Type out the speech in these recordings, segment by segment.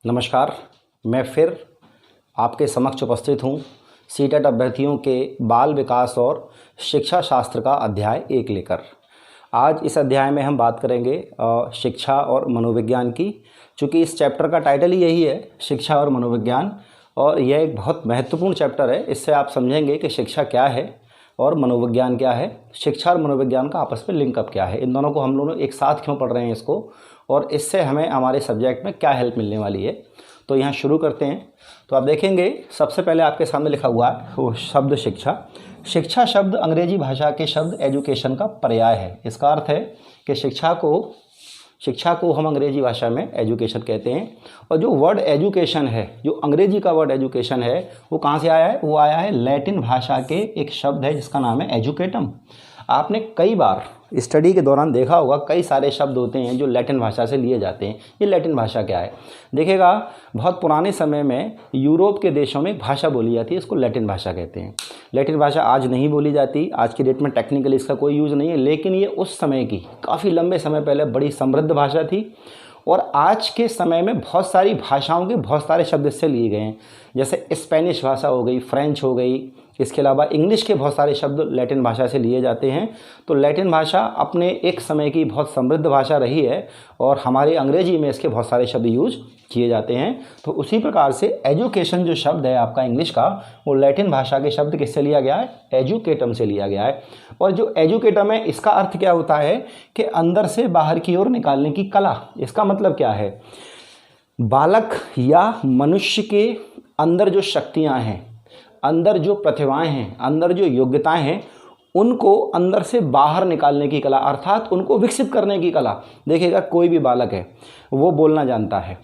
नमस्कार। मैं फिर आपके समक्ष उपस्थित हूँ सीटेट अभ्यर्थियों के बाल विकास और शिक्षा शास्त्र का अध्याय 1 लेकर। आज इस अध्याय में हम बात करेंगे शिक्षा और मनोविज्ञान की। चूँकि इस चैप्टर का टाइटल ही यही है, शिक्षा और मनोविज्ञान, और यह एक बहुत महत्वपूर्ण चैप्टर है। इससे आप समझेंगे कि शिक्षा क्या है और मनोविज्ञान क्या है, शिक्षा और मनोविज्ञान का आपस में लिंकअप क्या है, इन दोनों को हम लोग एक साथ क्यों पढ़ रहे हैं इसको, और इससे हमें हमारे सब्जेक्ट में क्या हेल्प मिलने वाली है। तो यहाँ शुरू करते हैं। तो आप देखेंगे सबसे पहले आपके सामने लिखा हुआ है वो शब्द शिक्षा। शिक्षा शब्द अंग्रेजी भाषा के शब्द एजुकेशन का पर्याय है। इसका अर्थ है कि शिक्षा को हम अंग्रेजी भाषा में एजुकेशन कहते हैं। और जो वर्ड एजुकेशन है, जो अंग्रेजी का वर्ड एजुकेशन है, वो कहाँ से आया है? वो आया है लैटिन भाषा के एक शब्द है जिसका नाम है एजुकेटम। आपने कई बार स्टडी के दौरान देखा होगा, कई सारे शब्द होते हैं जो लैटिन भाषा से लिए जाते हैं। ये लैटिन भाषा क्या है? देखिएगा, बहुत पुराने समय में यूरोप के देशों में एक भाषा बोली जाती है, इसको लैटिन भाषा कहते हैं। लैटिन भाषा आज नहीं बोली जाती, आज की डेट में टेक्निकली इसका कोई यूज़ नहीं है, लेकिन ये उस समय की काफ़ी लंबे समय पहले बड़ी समृद्ध भाषा थी। और आज के समय में बहुत सारी भाषाओं के बहुत सारे शब्द इससे लिए गए हैं, जैसे स्पेनिश भाषा हो गई, फ्रेंच हो गई, इसके अलावा इंग्लिश के बहुत सारे शब्द लैटिन भाषा से लिए जाते हैं। तो लैटिन भाषा अपने एक समय की बहुत समृद्ध भाषा रही है और हमारे अंग्रेजी में इसके बहुत सारे शब्द यूज किए जाते हैं। तो उसी प्रकार से एजुकेशन जो शब्द है आपका इंग्लिश का, वो लैटिन भाषा के शब्द किससे लिया गया है? एजुकेटम से लिया गया है। और जो एजुकेटम है, इसका अर्थ क्या होता है कि अंदर से बाहर की ओर निकालने की कला। इसका मतलब क्या है? बालक या मनुष्य के अंदर जो शक्तियाँ हैं, अंदर जो प्रतिभाएं हैं, अंदर जो योग्यताएं हैं, उनको अंदर से बाहर निकालने की कला, अर्थात उनको विकसित करने की कला। देखिएगा, कोई भी बालक है वो बोलना जानता है,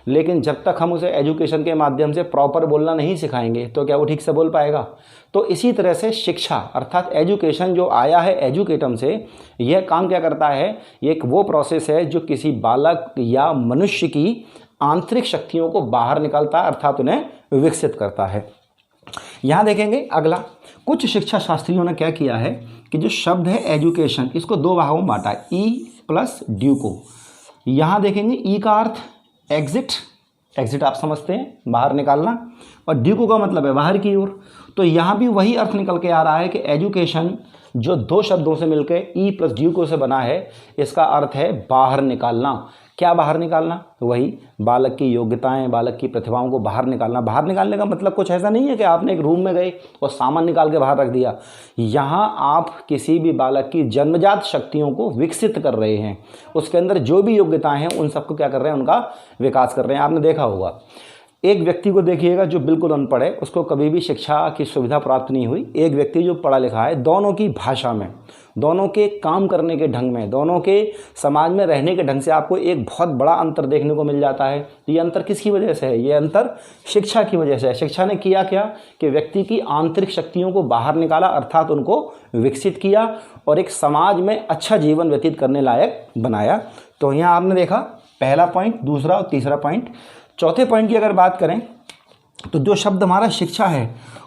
लेकिन जब तक हम उसे एजुकेशन के माध्यम से प्रॉपर बोलना नहीं सिखाएंगे तो क्या वो ठीक से बोल पाएगा? तो इसी तरह से शिक्षा अर्थात एजुकेशन जो आया है एजुकेटम से, यह काम क्या करता है? ये एक वो प्रोसेस है जो किसी बालक या मनुष्य की आंतरिक शक्तियों को बाहर निकालता है, अर्थात उन्हें विकसित करता है। यहाँ देखेंगे अगला, कुछ शिक्षा शास्त्रियों ने क्या किया है कि जो शब्द है एजुकेशन, इसको 2 भागों में बांटा है, ई प्लस ड्यू को। यहाँ देखेंगे ई का अर्थ एग्जिट, एग्जिट आप समझते हैं, बाहर निकालना, और ड्यूको का मतलब है बाहर की ओर। तो यहाँ भी वही अर्थ निकल के आ रहा है कि एजुकेशन जो 2 शब्दों से मिलकर ई प्लस ड्यूको से बना है, इसका अर्थ है बाहर निकालना। क्या बाहर निकालना? वही बालक की योग्यताएं, बालक की प्रतिभाओं को बाहर निकालना। बाहर निकालने का मतलब कुछ ऐसा नहीं है कि आपने एक रूम में गए और सामान निकाल के बाहर रख दिया। यहाँ आप किसी भी बालक की जन्मजात शक्तियों को विकसित कर रहे हैं, उसके अंदर जो भी योग्यताएं हैं उन सबको क्या कर रहे हैं? उनका विकास कर रहे हैं। आपने देखा होगा, एक व्यक्ति को देखिएगा जो बिल्कुल अनपढ़ है, उसको कभी भी शिक्षा की सुविधा प्राप्त नहीं हुई। एक व्यक्ति जो पढ़ा लिखा है, दोनों की भाषा में, दोनों के काम करने के ढंग में, दोनों के समाज में रहने के ढंग से आपको एक बहुत बड़ा अंतर देखने को मिल जाता है। ये अंतर किसकी वजह से है? ये अंतर शिक्षा की वजह से है। शिक्षा ने किया क्या कि व्यक्ति की आंतरिक शक्तियों को बाहर निकाला, अर्थात उनको विकसित किया और एक समाज में अच्छा जीवन व्यतीत करने लायक बनाया। तो यहाँ आपने देखा पहला पॉइंट, दूसरा और तीसरा पॉइंट। चौथे पॉइंट की अगर बात करें तो जो शब्द हमारा शिक्षा है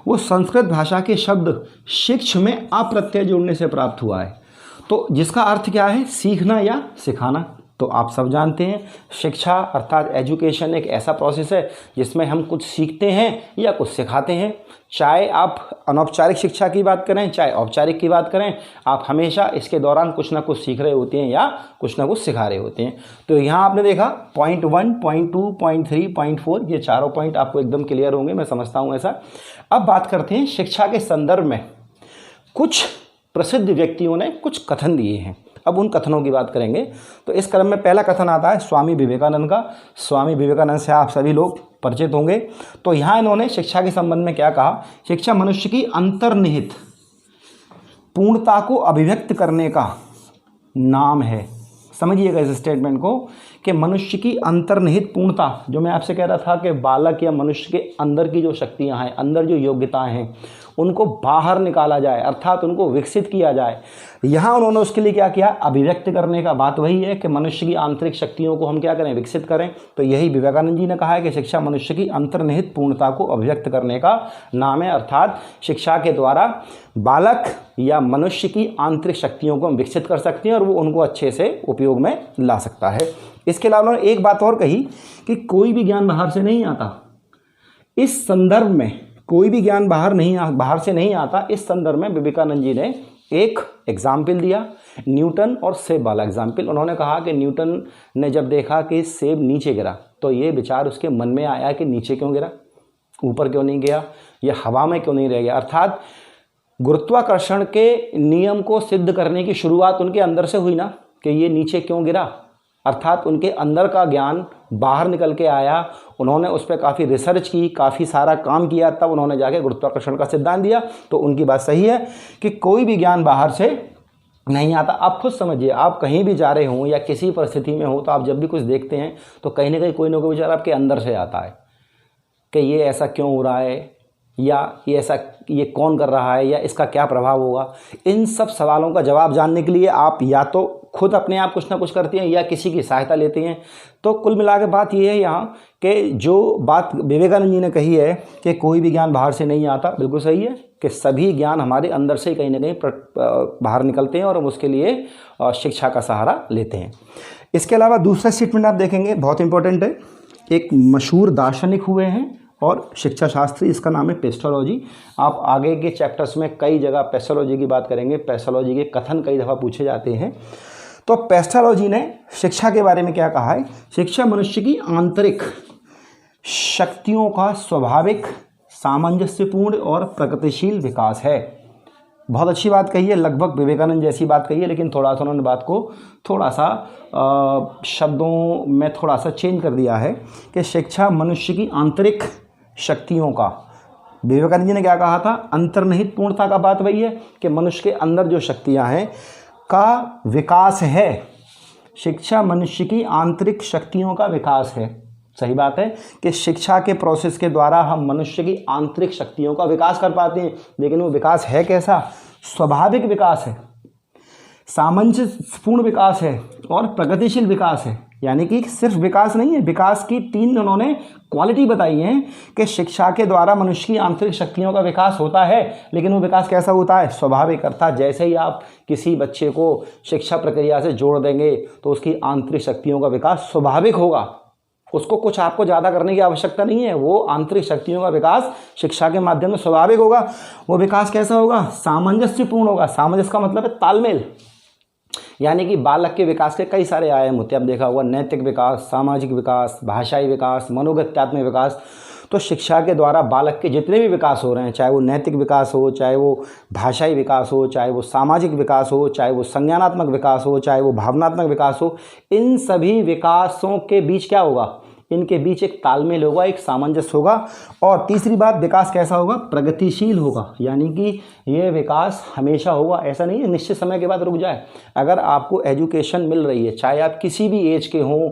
वो संस्कृत भाषा के शब्द शिक्ष में अप्रत्यय जोड़ने से प्राप्त हुआ है। तो जिसका अर्थ क्या है? सीखना या सिखाना। तो आप सब जानते हैं शिक्षा अर्थात एजुकेशन एक ऐसा प्रोसेस है जिसमें हम कुछ सीखते हैं या कुछ सिखाते हैं। चाहे आप अनौपचारिक शिक्षा की बात करें, चाहे औपचारिक की बात करें, आप हमेशा इसके दौरान कुछ ना कुछ सीख रहे होते हैं या कुछ ना कुछ सिखा रहे होते हैं। तो यहाँ आपने देखा पॉइंट 1, पॉइंट 2, पॉइंट 3, पॉइंट 4, ये चारों पॉइंट आपको एकदम क्लियर होंगे, मैं समझता हूँ ऐसा। अब बात करते हैं शिक्षा के संदर्भ में कुछ प्रसिद्ध व्यक्तियों ने कुछ कथन दिए हैं। अब उन कथनों की बात करेंगे। तो इस क्रम में पहला कथन आता है स्वामी विवेकानंद का। स्वामी विवेकानंद से आप सभी लोग परिचित होंगे। तो यहाँ इन्होंने शिक्षा के संबंध में क्या कहा? शिक्षा मनुष्य की अंतर्निहित पूर्णता को अभिव्यक्त करने का नाम है। समझिएगा इस स्टेटमेंट को कि मनुष्य की अंतर्निहित पूर्णता, जो मैं आपसे कह रहा था कि बालक या मनुष्य के अंदर की जो शक्तियां हैं, अंदर जो योग्यताएं हैं, उनको बाहर निकाला जाए, अर्थात उनको विकसित किया जाए। यहाँ उन्होंने उसके लिए क्या किया? अभिव्यक्त करने का। बात वही है कि मनुष्य की आंतरिक शक्तियों को हम क्या करें? विकसित करें। तो यही विवेकानंद जी ने कहा है कि शिक्षा मनुष्य की अंतर्निहित पूर्णता को अभिव्यक्त करने का नाम है, अर्थात शिक्षा के द्वारा बालक या मनुष्य की आंतरिक शक्तियों को हम विकसित कर सकते हैं और वो उनको अच्छे से उपयोग में ला सकता है। इसके अलावा उन्होंने एक बात और कही कि कोई भी ज्ञान बाहर से नहीं आता। इस संदर्भ में कोई भी ज्ञान बाहर से नहीं आता। इस संदर्भ में विवेकानंद जी ने एक एग्जाम्पल दिया, न्यूटन और सेब वाला एग्जाम्पल। उन्होंने कहा कि न्यूटन ने जब देखा कि सेब नीचे गिरा तो ये विचार उसके मन में आया कि नीचे क्यों गिरा, ऊपर क्यों नहीं गया, या हवा में क्यों नहीं रह गया। अर्थात गुरुत्वाकर्षण के नियम को सिद्ध करने की शुरुआत उनके अंदर से हुई ना, कि ये नीचे क्यों गिरा। अर्थात उनके अंदर का ज्ञान बाहर निकल के आया। उन्होंने उस पर काफ़ी रिसर्च की, काफ़ी सारा काम किया, तब उन्होंने जाके गुरुत्वाकर्षण का सिद्धांत दिया। तो उनकी बात सही है कि कोई भी ज्ञान बाहर से नहीं आता। आप खुद समझिए, आप कहीं भी जा रहे हों या किसी परिस्थिति में हो, तो आप जब भी कुछ देखते हैं तो कहीं ना कहीं कोई ना कोई विचार आपके अंदर से आता है कि ये ऐसा क्यों हो रहा है, या ये कौन कर रहा है, या इसका क्या प्रभाव होगा। इन सब सवालों का जवाब जानने के लिए आप या तो खुद अपने आप कुछ ना कुछ करते हैं या किसी की सहायता लेते हैं। तो कुल मिला के बात ये है यहाँ कि जो बात विवेकानंद जी ने कही है कि कोई भी ज्ञान बाहर से नहीं आता, बिल्कुल सही है कि सभी ज्ञान हमारे अंदर से कहीं ना कहीं बाहर निकलते हैं और हम उसके लिए शिक्षा का सहारा लेते हैं। इसके अलावा दूसरा स्टेटमेंट आप देखेंगे, बहुत इंपॉर्टेंट है। एक मशहूर दार्शनिक हुए हैं और शिक्षा शास्त्री, इसका नाम है पेस्टोलॉजी। आप आगे के चैप्टर्स में कई जगह पेस्टोलॉजी की बात करेंगे। पेस्टोलॉजी के कथन कई दफ़ा पूछे जाते हैं। तो पेस्टोलॉजी ने शिक्षा के बारे में क्या कहा है? शिक्षा मनुष्य की आंतरिक शक्तियों का स्वाभाविक, सामंजस्यपूर्ण और प्रगतिशील विकास है। बहुत अच्छी बात कही है, लगभग विवेकानंद जैसी बात कही है, लेकिन थोड़ा सा उन्होंने बात को थोड़ा सा शब्दों में थोड़ा सा चेंज कर दिया है कि शिक्षा मनुष्य की आंतरिक शक्तियों का, विवेकानंद जी ने क्या कहा था? अंतर्निहित पूर्णता का बात वही है कि मनुष्य के अंदर जो शक्तियां हैं का विकास है। शिक्षा मनुष्य की आंतरिक शक्तियों का विकास है। सही बात है कि शिक्षा के प्रोसेस के द्वारा हम मनुष्य की आंतरिक शक्तियों का विकास कर पाते हैं, लेकिन वो विकास है कैसा? स्वाभाविक विकास है, सामंजस्यपूर्ण विकास है और प्रगतिशील विकास है। यानी कि सिर्फ विकास नहीं है, विकास की 3 उन्होंने क्वालिटी बताई है कि शिक्षा के द्वारा मनुष्य की आंतरिक शक्तियों का विकास होता है, लेकिन वो विकास कैसा होता है? स्वाभाविक। अर्थात जैसे ही आप किसी बच्चे को शिक्षा प्रक्रिया से जोड़ देंगे तो उसकी आंतरिक शक्तियों का विकास स्वाभाविक होगा। उसको कुछ आपको ज़्यादा करने की आवश्यकता नहीं है। वो आंतरिक शक्तियों का विकास शिक्षा के माध्यम से स्वाभाविक होगा। वो विकास कैसा होगा? सामंजस्यपूर्ण होगा। सामंजस्य का मतलब है तालमेल। यानी कि बालक के विकास के कई सारे आयाम होते हैं। आप देखा होगा, नैतिक विकास, सामाजिक विकास, भाषाई विकास, मनोगत्यात्मक विकास। तो शिक्षा के द्वारा बालक के जितने भी विकास हो रहे हैं, चाहे वो नैतिक विकास हो, चाहे वो भाषाई विकास हो, चाहे वो सामाजिक विकास हो, चाहे वो संज्ञानात्मक विकास हो, चाहे वो भावनात्मक विकास हो, इन सभी विकासों के बीच क्या होगा? इनके बीच एक तालमेल होगा, एक सामंजस्य होगा। और तीसरी बात, विकास कैसा होगा? प्रगतिशील होगा। यानी कि ये विकास हमेशा होगा, ऐसा नहीं है निश्चित समय के बाद रुक जाए। अगर आपको एजुकेशन मिल रही है, चाहे आप किसी भी एज के हों,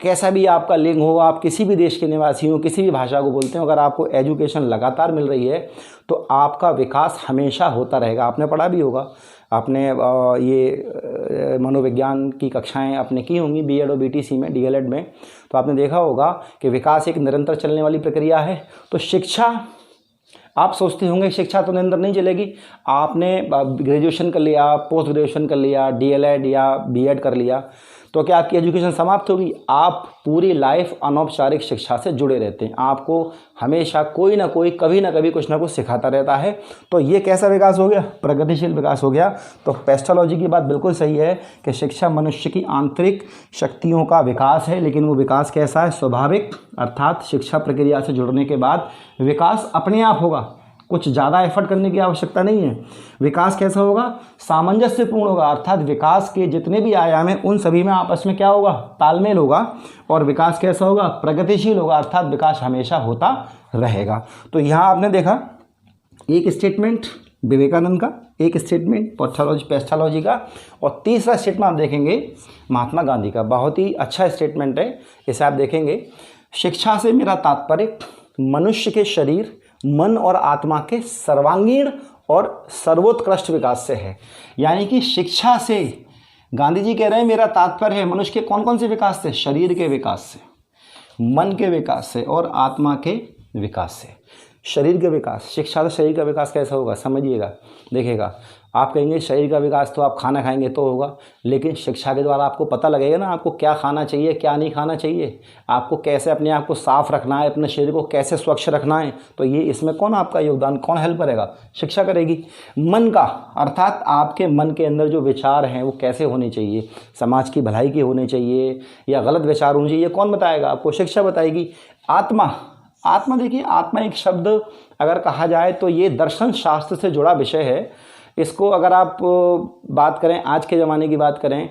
कैसा भी आपका लिंग हो, आप किसी भी देश के निवासी हो, किसी भी भाषा को बोलते हो, अगर आपको एजुकेशन लगातार मिल रही है तो आपका विकास हमेशा होता रहेगा। आपने पढ़ा भी होगा, आपने ये मनोविज्ञान की कक्षाएं आपने की होंगी बीएड और बीटीसी में, डीएलएड में, तो आपने देखा होगा कि विकास एक निरंतर चलने वाली प्रक्रिया है। तो शिक्षा, आप सोचते होंगे शिक्षा तो निरंतर नहीं चलेगी। आपने ग्रेजुएशन कर लिया, पोस्ट ग्रेजुएशन कर लिया, डीएलएड या बीएड कर लिया, तो क्या आपकी एजुकेशन समाप्त होगी? आप पूरी लाइफ अनौपचारिक शिक्षा से जुड़े रहते हैं। आपको हमेशा कोई ना कोई, कभी ना कभी कुछ ना कुछ सिखाता रहता है। तो ये कैसा विकास हो गया? प्रगतिशील विकास हो गया। तो पेस्टोलॉजी की बात बिल्कुल सही है कि शिक्षा मनुष्य की आंतरिक शक्तियों का विकास है, लेकिन वो विकास कैसा है? स्वाभाविक। अर्थात शिक्षा प्रक्रिया से जुड़ने के बाद विकास अपने आप होगा, कुछ ज़्यादा एफर्ट करने की आवश्यकता नहीं है। विकास कैसा होगा? सामंजस्यपूर्ण होगा। अर्थात विकास के जितने भी आयाम हैं उन सभी में आपस में क्या होगा? तालमेल होगा। और विकास कैसा होगा? प्रगतिशील होगा। अर्थात विकास हमेशा होता रहेगा। तो यहाँ आपने देखा एक स्टेटमेंट विवेकानंद का, एक स्टेटमेंट पेस्टोलॉजी का, और तीसरा स्टेटमेंट आप देखेंगे महात्मा गांधी का। बहुत ही अच्छा स्टेटमेंट है, इसे आप देखेंगे। शिक्षा से मेरा तात्पर्य मनुष्य के शरीर, मन और आत्मा के सर्वांगीण और सर्वोत्कृष्ट विकास से है। यानी कि शिक्षा से, गांधी जी कह रहे हैं मेरा तात्पर्य है मनुष्य के कौन कौन से विकास से? शरीर के विकास से, मन के विकास से और आत्मा के विकास से। शरीर के विकास, शिक्षा से शरीर का विकास कैसा होगा? समझिएगा, देखिएगा। आप कहेंगे शरीर का विकास तो आप खाना खाएंगे तो होगा, लेकिन शिक्षा के द्वारा आपको पता लगेगा ना आपको क्या खाना चाहिए क्या नहीं खाना चाहिए, आपको कैसे अपने आप को साफ रखना है, अपने शरीर को कैसे स्वच्छ रखना है। तो ये इसमें कौन आपका योगदान, कौन हेल्प करेगा, शिक्षा करेगी। मन का अर्थात आपके मन के अंदर जो विचार हैं वो कैसे होने चाहिए, समाज की भलाई के होने चाहिए या गलत विचार होने चाहिए, कौन बताएगा आपको, शिक्षा बताएगी। आत्मा, आत्मा देखिए, आत्मा एक शब्द अगर कहा जाए तो ये दर्शन शास्त्र से जुड़ा विषय है। इसको अगर आप बात करें, आज के ज़माने की बात करें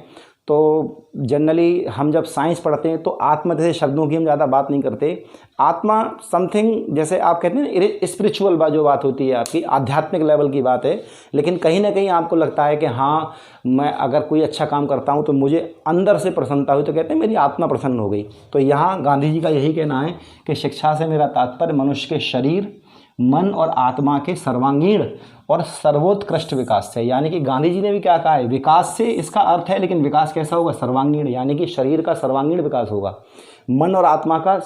तो जनरली हम जब साइंस पढ़ते हैं तो आत्मा जैसे शब्दों की हम ज़्यादा बात नहीं करते। आत्मा समथिंग जैसे आप कहते हैं ना स्पिरिचुअल जो बात होती है आपकी आध्यात्मिक लेवल की बात है, लेकिन कहीं ना कहीं आपको लगता है कि हाँ मैं अगर कोई अच्छा काम करता हूँ तो मुझे अंदर से प्रसन्नता हुई, तो कहते हैं मेरी आत्मा प्रसन्न हो गई। तो यहाँ गांधी जी का यही कहना है कि शिक्षा से मेरा तात्पर्य मनुष्य के शरीर, मन और आत्मा के सर्वांगीण और सर्वोत्कृष्ट विकास से। यानी कि गांधी जी ने भी क्या कहा है, विकास से इसका अर्थ है, लेकिन विकास कैसा होगा, सर्वांगीण, यानी कि शरीर का सर्वांगीण विकास होगा, मन और आत्मा का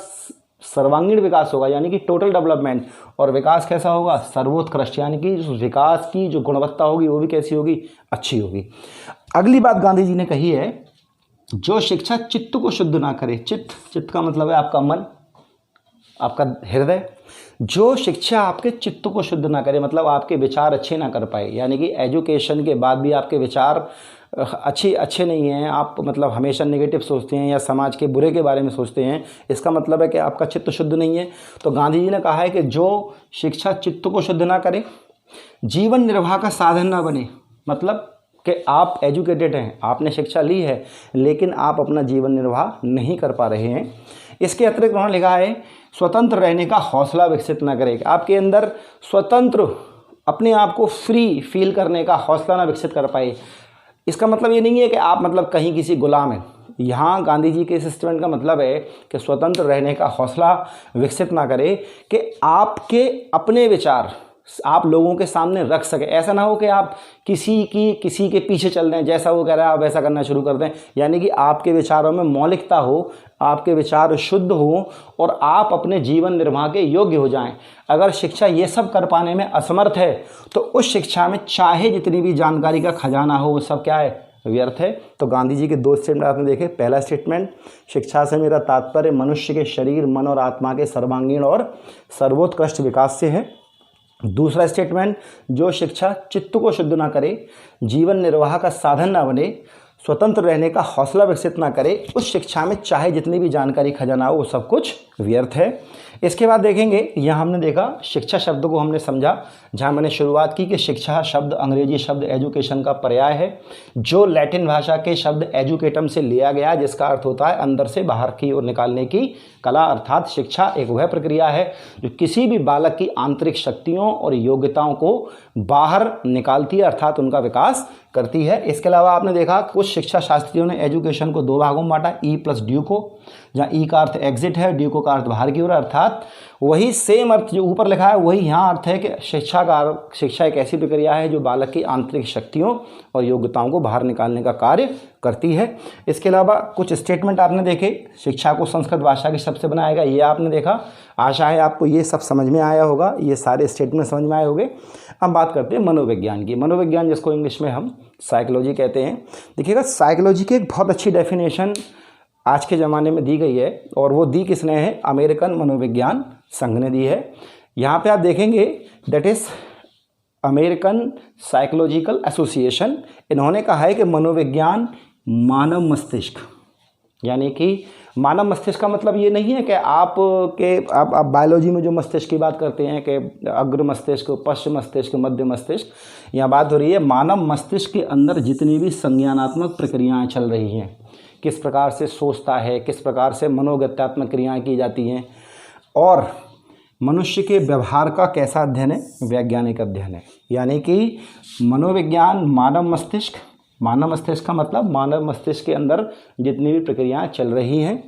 सर्वांगीण विकास होगा, यानी कि टोटल डेवलपमेंट। और विकास कैसा होगा, सर्वोत्कृष्ट, यानी कि विकास की जो गुणवत्ता होगी वो भी कैसी होगी, अच्छी होगी। अगली बात गांधी जी ने कही है, जो शिक्षा चित्त को शुद्ध ना करे, चित्त का मतलब है आपका मन, आपका हृदय, जो शिक्षा आपके चित्त को शुद्ध ना करे, मतलब आपके विचार अच्छे ना कर पाए, यानी कि एजुकेशन के बाद भी आपके विचार अच्छे नहीं हैं, आप मतलब हमेशा नेगेटिव सोचते हैं या समाज के बुरे के बारे में सोचते हैं, इसका मतलब है कि आपका चित्त शुद्ध नहीं है। तो गांधी जी ने कहा है कि जो शिक्षा चित्त को शुद्ध ना करे, जीवन निर्वाह का साधन ना बने, मतलब कि आप एजुकेटेड हैं, आपने शिक्षा ली है, लेकिन आप अपना जीवन निर्वाह नहीं कर पा रहे हैं। इसके अतिरिक्त उन्होंने लिखा है, स्वतंत्र रहने का हौसला विकसित ना करें, आपके अंदर स्वतंत्र अपने आप को फ्री फील करने का हौसला ना विकसित कर पाए। इसका मतलब ये नहीं है कि आप मतलब कहीं किसी गुलाम हैं। यहाँ गांधी जी के इस स्टेटमेंट का मतलब है कि स्वतंत्र रहने का हौसला विकसित ना करे, कि आपके अपने विचार आप लोगों के सामने रख सके। ऐसा ना हो कि आप किसी के पीछे चल रहे हैं, जैसा वो कह रहा है आप वैसा करना शुरू कर दें। यानी कि आपके विचारों में मौलिकता हो, आपके विचार शुद्ध हो और आप अपने जीवन निर्वाह के योग्य हो जाएं। अगर शिक्षा ये सब कर पाने में असमर्थ है तो उस शिक्षा में चाहे जितनी भी जानकारी का खजाना हो वो सब क्या है, व्यर्थ है। तो गांधी जी के दो स्टेटमेंट आपने देखे। पहला स्टेटमेंट, शिक्षा से मेरा तात्पर्य मनुष्य के शरीर, मन और आत्मा के सर्वांगीण और सर्वोत्कृष्ट विकास से है। दूसरा स्टेटमेंट, जो शिक्षा चित्त को शुद्ध ना करे, जीवन निर्वाह का साधन ना बने, स्वतंत्र रहने का हौसला विकसित ना करे, उस शिक्षा में चाहे जितनी भी जानकारी खजाना हो वो सब कुछ व्यर्थ है। इसके बाद देखेंगे, यहाँ हमने देखा शिक्षा शब्द को हमने समझा, जहाँ मैंने शुरुआत की कि शिक्षा शब्द अंग्रेजी शब्द एजुकेशन का पर्याय है, जो लैटिन भाषा के शब्द एजुकेटम से लिया गया, जिसका अर्थ होता है अंदर से बाहर की ओर निकालने की कला। अर्थात शिक्षा एक वह प्रक्रिया है जो किसी भी बालक की आंतरिक शक्तियों और योग्यताओं को बाहर निकालती है, अर्थात उनका विकास करती है। इसके अलावा आपने देखा कुछ शिक्षा शास्त्रियों ने एजुकेशन को दो भागों में बांटा, ई प्लस ड्यू को, जहाँ ई का अर्थ एग्जिट है, ड्यू का अर्थ बाहर की ओर, अर्थात वही सेम अर्थ जो ऊपर लिखा है वही यहाँ अर्थ है कि शिक्षा एक ऐसी प्रक्रिया है जो बालक की आंतरिक शक्तियों और योग्यताओं को बाहर निकालने का कार्य करती है। इसके अलावा कुछ स्टेटमेंट आपने देखे, शिक्षा को संस्कृत भाषा के शब्द से बनाया गया, ये आपने देखा। आशा है आपको ये सब समझ में आया होगा, ये सारे स्टेटमेंट समझ में आए होंगे। अब बात करते हैं मनोविज्ञान की। मनोविज्ञान जिसको इंग्लिश में हम साइकोलॉजी कहते हैं। देखिएगा, साइकोलॉजी की एक बहुत अच्छी डेफिनेशन आज के ज़माने में दी गई है, और वो दी किसने है, अमेरिकन मनोविज्ञान संघ ने दी है। यहाँ पे आप देखेंगे that is American psychological association. इन्होंने कहा है कि मनोविज्ञान मानव मस्तिष्क, यानी कि मानव मस्तिष्क का मतलब ये नहीं है कि आप बायोलॉजी में जो मस्तिष्क की बात करते हैं कि अग्र मस्तिष्क, पश्च मस्तिष्क, मध्य मस्तिष्क, यहाँ बात हो रही है मानव मस्तिष्क के अंदर जितनी भी संज्ञानात्मक प्रक्रियाएं चल रही हैं, किस प्रकार से सोचता है, किस प्रकार से मनोगत्यात्मक क्रियाएं की जाती हैं, और मनुष्य के व्यवहार का कैसा अध्ययन है, वैज्ञानिक अध्ययन है। यानी कि मनोविज्ञान मानव मस्तिष्क का मतलब मानव मस्तिष्क के अंदर जितनी भी प्रक्रियाएं चल रही हैं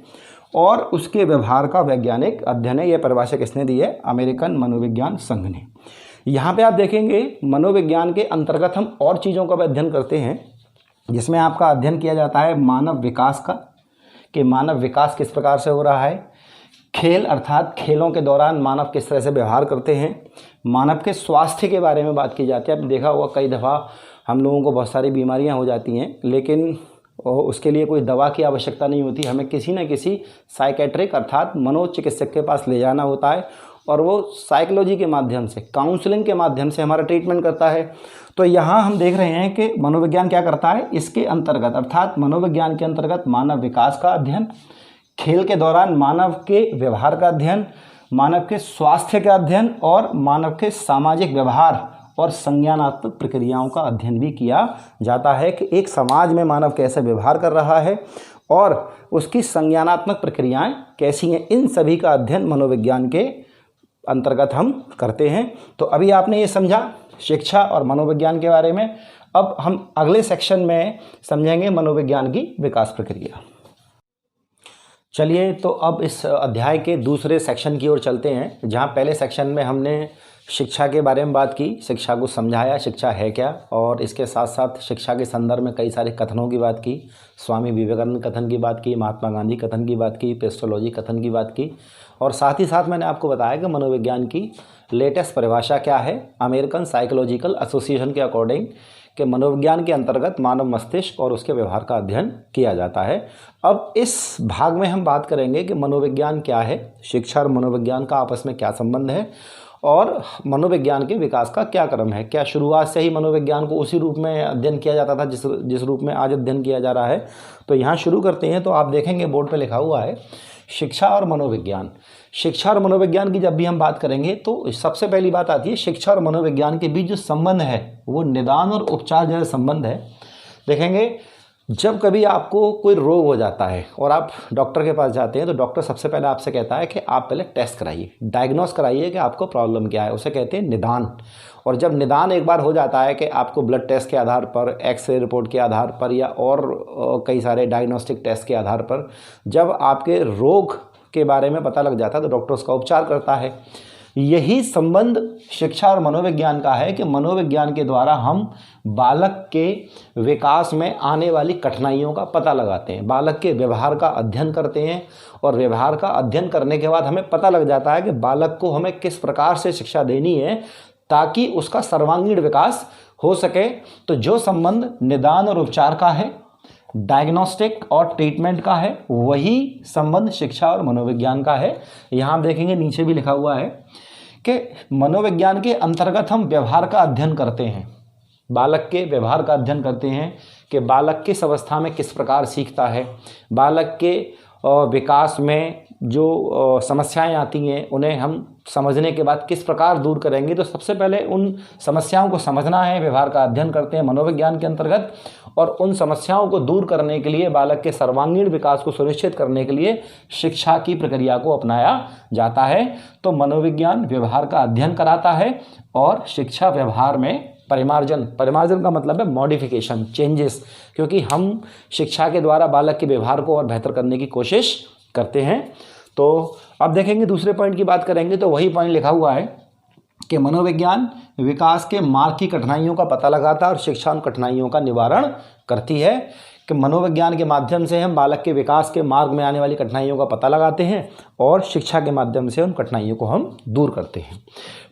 और उसके व्यवहार का वैज्ञानिक अध्ययन है। यह परिभाषा किसने दी है, अमेरिकन मनोविज्ञान संघ ने। यहाँ पे आप देखेंगे मनोविज्ञान के अंतर्गत हम और चीज़ों का भी अध्ययन करते हैं, जिसमें आपका अध्ययन किया जाता है मानव विकास का, कि मानव विकास किस प्रकार से हो रहा है, खेल अर्थात खेलों के दौरान मानव किस तरह से व्यवहार करते हैं, मानव के स्वास्थ्य के बारे में बात की जाती है। आपने देखा होगा कई दफ़ा हम लोगों को बहुत सारी बीमारियां हो जाती हैं, लेकिन उसके लिए कोई दवा की आवश्यकता नहीं होती। हमें किसी न किसी साइकेट्रिक अर्थात मनोचिकित्सक के पास ले जाना होता है और वो साइकोलॉजी के माध्यम से, काउंसलिंग के माध्यम से हमारा ट्रीटमेंट करता है। तो यहाँ हम देख रहे हैं कि मनोविज्ञान क्या करता है, इसके अंतर्गत अर्थात मनोविज्ञान के अंतर्गत मानव विकास का अध्ययन, खेल के दौरान मानव के व्यवहार का अध्ययन, मानव के स्वास्थ्य का अध्ययन और मानव के सामाजिक व्यवहार और संज्ञानात्मक प्रक्रियाओं का अध्ययन भी किया जाता है कि एक समाज में मानव कैसे व्यवहार कर रहा है और उसकी संज्ञानात्मक प्रक्रियाएं कैसी हैं। इन सभी का अध्ययन मनोविज्ञान के अंतर्गत हम करते हैं। तो अभी आपने ये समझा शिक्षा और मनोविज्ञान के बारे में। अब हम अगले सेक्शन में समझेंगे मनोविज्ञान की विकास प्रक्रिया। चलिए, तो अब इस अध्याय के दूसरे सेक्शन की ओर चलते हैं, जहाँ पहले सेक्शन में हमने शिक्षा के बारे में बात की, शिक्षा को समझाया, शिक्षा है क्या, और इसके साथ साथ शिक्षा के संदर्भ में कई सारे कथनों की बात की। स्वामी विवेकानंद कथन की बात की, महात्मा गांधी कथन की बात की, पेस्टोलॉजी कथन की बात की, और साथ ही साथ मैंने आपको बताया कि मनोविज्ञान की लेटेस्ट परिभाषा क्या है। अमेरिकन साइकोलॉजिकल एसोसिएशन के अकॉर्डिंग कि मनोविज्ञान के अंतर्गत मानव मस्तिष्क और उसके व्यवहार का अध्ययन किया जाता है। अब इस भाग में हम बात करेंगे कि मनोविज्ञान क्या है, शिक्षा और मनोविज्ञान का आपस में क्या संबंध है, और मनोविज्ञान के विकास का क्या क्रम है। क्या शुरुआत से ही मनोविज्ञान को उसी रूप में अध्ययन किया जाता था जिस रूप में आज अध्ययन किया जा रहा है। तो यहाँ शुरू करते हैं। तो आप देखेंगे बोर्ड पे लिखा हुआ है शिक्षा और मनोविज्ञान। शिक्षा और मनोविज्ञान की जब भी हम बात करेंगे तो सबसे पहली बात आती है शिक्षा और मनोविज्ञान के बीच जो संबंध है वो निदान और उपचार जैसा संबंध है। देखेंगे जब कभी आपको कोई रोग हो जाता है और आप डॉक्टर के पास जाते हैं तो डॉक्टर सबसे पहले आपसे कहता है कि आप पहले टेस्ट कराइए, डायग्नोस कराइए कि आपको प्रॉब्लम क्या है, उसे कहते हैं निदान। और जब निदान एक बार हो जाता है कि आपको ब्लड टेस्ट के आधार पर, एक्सरे रिपोर्ट के आधार पर या और कई सारे डायग्नोस्टिक टेस्ट के आधार पर जब आपके रोग के बारे में पता लग जाता है तो डॉक्टर उसका उपचार करता है। यही संबंध शिक्षा और मनोविज्ञान का है कि मनोविज्ञान के द्वारा हम बालक के विकास में आने वाली कठिनाइयों का पता लगाते हैं, बालक के व्यवहार का अध्ययन करते हैं, और व्यवहार का अध्ययन करने के बाद हमें पता लग जाता है कि बालक को हमें किस प्रकार से शिक्षा देनी है ताकि उसका सर्वांगीण विकास हो सके। तो जो संबंध निदान और उपचार का है, डायग्नोस्टिक और ट्रीटमेंट का है, वही संबंध शिक्षा और मनोविज्ञान का है। यहाँ आप देखेंगे नीचे भी लिखा हुआ है कि मनोविज्ञान के अंतर्गत हम व्यवहार का अध्ययन करते हैं, बालक के व्यवहार का अध्ययन करते हैं कि बालक किस अवस्था में किस प्रकार सीखता है, बालक के विकास में जो समस्याएं आती हैं उन्हें हम समझने के बाद किस प्रकार दूर करेंगे। तो सबसे पहले उन समस्याओं को समझना है, व्यवहार का अध्ययन करते हैं मनोविज्ञान के अंतर्गत, और उन समस्याओं को दूर करने के लिए, बालक के सर्वांगीण विकास को सुनिश्चित करने के लिए शिक्षा की प्रक्रिया को अपनाया जाता है। तो मनोविज्ञान व्यवहार का अध्ययन कराता है और शिक्षा व्यवहार में परिमार्जन का मतलब है मॉडिफिकेशन, चेंजेस, क्योंकि हम शिक्षा के द्वारा बालक के व्यवहार को और बेहतर करने की कोशिश करते हैं। तो अब देखेंगे दूसरे पॉइंट की बात करेंगे तो वही पॉइंट लिखा हुआ है कि मनोविज्ञान विकास के मार्ग की कठिनाइयों का पता लगाता है और शिक्षा उन कठिनाइयों का निवारण करती है। कि मनोविज्ञान के माध्यम से हम बालक के विकास के मार्ग में आने वाली कठिनाइयों का पता लगाते हैं और शिक्षा के माध्यम से उन कठिनाइयों को हम दूर करते हैं।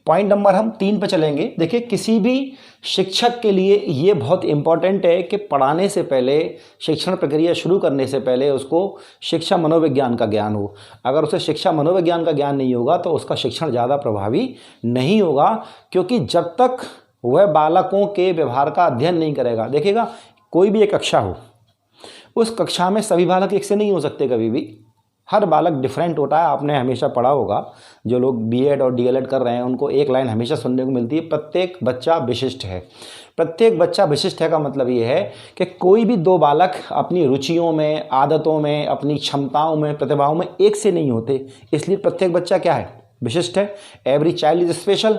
पॉइंट नंबर हम 3 पे चलेंगे। देखिए, किसी भी शिक्षक के लिए ये बहुत इम्पॉर्टेंट है कि पढ़ाने से पहले, शिक्षण प्रक्रिया शुरू करने से पहले उसको शिक्षा मनोविज्ञान का ज्ञान हो। अगर उसे शिक्षा मनोविज्ञान का ज्ञान नहीं होगा तो उसका शिक्षण ज़्यादा प्रभावी नहीं होगा, क्योंकि जब तक वह बालकों के व्यवहार का अध्ययन नहीं करेगा। देखिएगा, कोई भी एक कक्षा हो, उस कक्षा में सभी बालक एक से नहीं हो सकते, कभी भी हर बालक डिफरेंट होता है। आपने हमेशा पढ़ा होगा, जो लोग बीएड और डीएलएड कर रहे हैं उनको एक लाइन हमेशा सुनने को मिलती है, प्रत्येक बच्चा विशिष्ट है। प्रत्येक बच्चा विशिष्ट है का मतलब ये है कि कोई भी 2 बालक अपनी रुचियों में, आदतों में, अपनी क्षमताओं में, प्रतिभाओं में एक से नहीं होते, इसलिए प्रत्येक बच्चा क्या है, विशिष्ट है। Every child is special.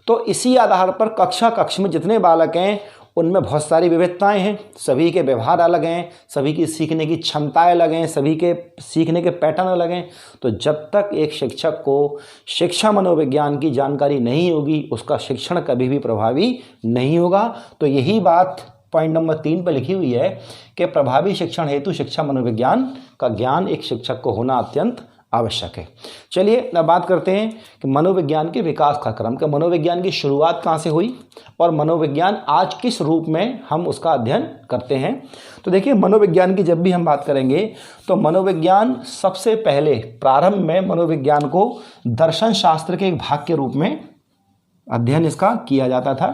तो इसी आधार पर कक्ष में जितने बालक हैं उनमें बहुत सारी विविधताएं हैं, सभी के व्यवहार अलग हैं, सभी की सीखने की क्षमताएं अलग हैं, सभी के सीखने के पैटर्न अलग हैं। तो जब तक एक शिक्षक को शिक्षा मनोविज्ञान की जानकारी नहीं होगी उसका शिक्षण कभी भी प्रभावी नहीं होगा। तो यही बात पॉइंट नंबर 3 पर लिखी हुई है कि प्रभावी शिक्षण हेतु शिक्षा मनोविज्ञान का ज्ञान एक शिक्षक को होना अत्यंत आवश्यक है। चलिए अब बात करते हैं कि मनोविज्ञान के विकास का क्रम, कि मनोविज्ञान की शुरुआत कहाँ से हुई और मनोविज्ञान आज किस रूप में हम उसका अध्ययन करते हैं। तो देखिए, मनोविज्ञान की जब भी हम बात करेंगे तो मनोविज्ञान सबसे पहले प्रारंभ में मनोविज्ञान को दर्शन शास्त्र के एक भाग के रूप में अध्ययन इसका किया जाता था।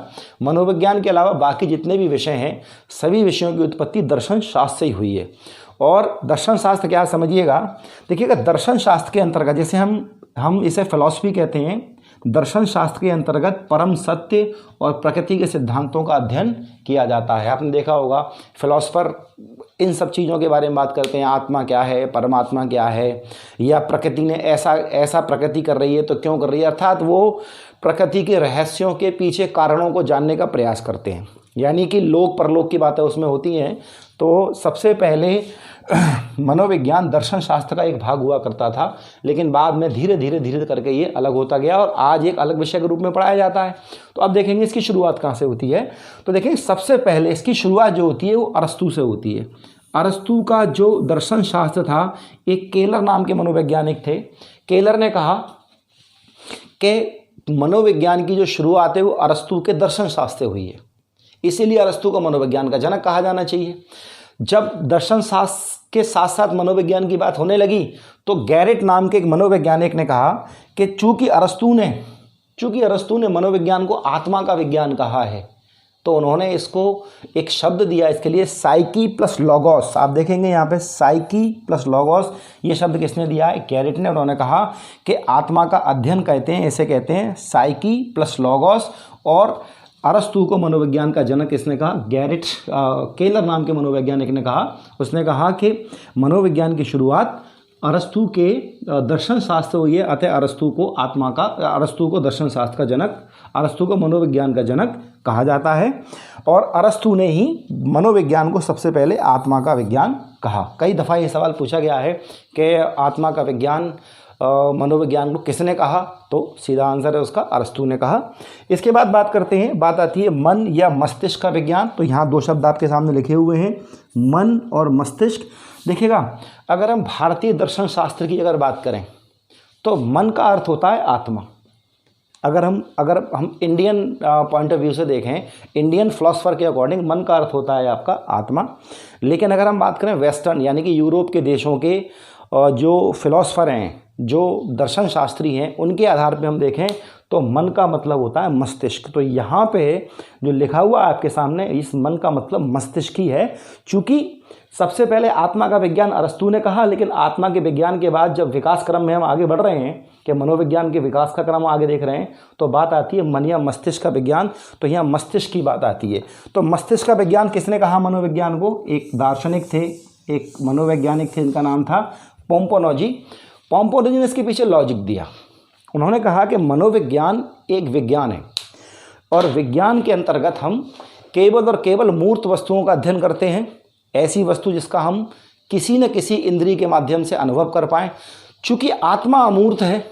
मनोविज्ञान के अलावा बाकी जितने भी विषय हैं सभी विषयों की उत्पत्ति दर्शन शास्त्र से ही हुई है। और दर्शन शास्त्र क्या समझिएगा, देखिएगा, दर्शन शास्त्र के अंतर्गत, जैसे हम इसे फिलॉसफी कहते हैं, दर्शन शास्त्र के अंतर्गत परम सत्य और प्रकृति के सिद्धांतों का अध्ययन किया जाता है। आपने देखा होगा फिलॉसफर इन सब चीज़ों के बारे में बात करते हैं, आत्मा क्या है, परमात्मा क्या है, या प्रकृति ने ऐसा प्रकृति कर रही है तो क्यों कर रही है, अर्थात वो प्रकृति के रहस्यों के पीछे कारणों को जानने का प्रयास करते हैं। यानी कि लोक परलोक की बातें उसमें होती हैं। तो सबसे पहले मनोविज्ञान दर्शन शास्त्र का एक भाग हुआ करता था, लेकिन बाद में धीरे धीरे करके ये अलग होता गया और आज एक अलग विषय के रूप में पढ़ाया जाता है। तो अब देखेंगे इसकी शुरुआत कहाँ से होती है। तो देखेंगे सबसे पहले इसकी शुरुआत जो होती है वो अरस्तू से होती है। अरस्तू का जो दर्शन शास्त्र था, एक केलर नाम के मनोवैज्ञानिक थे। केलर ने कहा कि मनोविज्ञान की जो शुरुआत है वो अरस्तू के दर्शन शास्त्र से हुई है, इसीलिए अरस्तू को मनोविज्ञान का जनक कहा जाना चाहिए। जब दर्शन शास्त्र के साथ साथ मनोविज्ञान की बात होने लगी तो गैरेट नाम के एक मनोवैज्ञानिक ने कहा कि चूंकि अरस्तू ने मनोविज्ञान को आत्मा का विज्ञान कहा है, तो उन्होंने इसको एक शब्द दिया इसके लिए, साइकी प्लस लॉगोस। आप देखेंगे यहाँ पे साइकी प्लस लॉगोस, ये शब्द किसने दिया है, गैरेट ने। उन्होंने कहा कि आत्मा का अध्ययन कहते हैं, इसे कहते हैं साइकी प्लस लॉगोस। और अरस्तू को मनोविज्ञान का जनक किसने कहा, गैरेट केलर नाम के मनोवैज्ञानिक ने कहा। उसने कहा कि मनोविज्ञान की शुरुआत अरस्तू के दर्शन शास्त्र हुई है, अतः अरस्तू को दर्शन शास्त्र का जनक, अरस्तू को मनोविज्ञान का जनक कहा जाता है। और अरस्तू ने ही मनोविज्ञान को सबसे पहले आत्मा का विज्ञान कहा। कई दफ़ा ये सवाल पूछा गया है कि आत्मा का विज्ञान मनोविज्ञान को किसने कहा, तो सीधा आंसर है उसका अरस्तू ने कहा। इसके बाद बात करते हैं, बात आती है मन या मस्तिष्क का विज्ञान। तो यहाँ दो शब्द आपके सामने लिखे हुए हैं, मन और मस्तिष्क। देखिएगा, अगर हम भारतीय दर्शन शास्त्र की अगर बात करें तो मन का अर्थ होता है आत्मा। अगर हम इंडियन पॉइंट ऑफ व्यू से देखें, इंडियन फिलोसफर के अकॉर्डिंग मन का अर्थ होता है आपका आत्मा। लेकिन अगर हम बात करें वेस्टर्न यानी कि यूरोप के देशों के जो फिलोसफर हैं, जो दर्शन शास्त्री हैं, उनके आधार पे हम देखें तो मन का मतलब होता है मस्तिष्क। तो यहाँ पे जो लिखा हुआ है आपके सामने, इस मन का मतलब मस्तिष्क ही है। चूँकि सबसे पहले आत्मा का विज्ञान अरस्तू ने कहा, लेकिन आत्मा के विज्ञान के बाद जब विकास क्रम में हम आगे बढ़ रहे हैं कि मनोविज्ञान के विकास का क्रम आगे देख रहे हैं, तो बात आती है मन या मस्तिष्क का विज्ञान। तो यहाँ मस्तिष्क की बात आती है। तो मस्तिष्क का विज्ञान किसने कहा मनोविज्ञान को, एक दार्शनिक थे, एक मनोवैज्ञानिक थे, इनका नाम था पोम्पोनोजी। पोम्पोनोजी ने इसके पीछे लॉजिक दिया। उन्होंने कहा कि मनोविज्ञान एक विज्ञान है और विज्ञान के अंतर्गत हम केवल और केवल मूर्त वस्तुओं का अध्ययन करते हैं, ऐसी वस्तु जिसका हम किसी न किसी इंद्रिय के माध्यम से अनुभव कर पाएं। चूँकि आत्मा अमूर्त है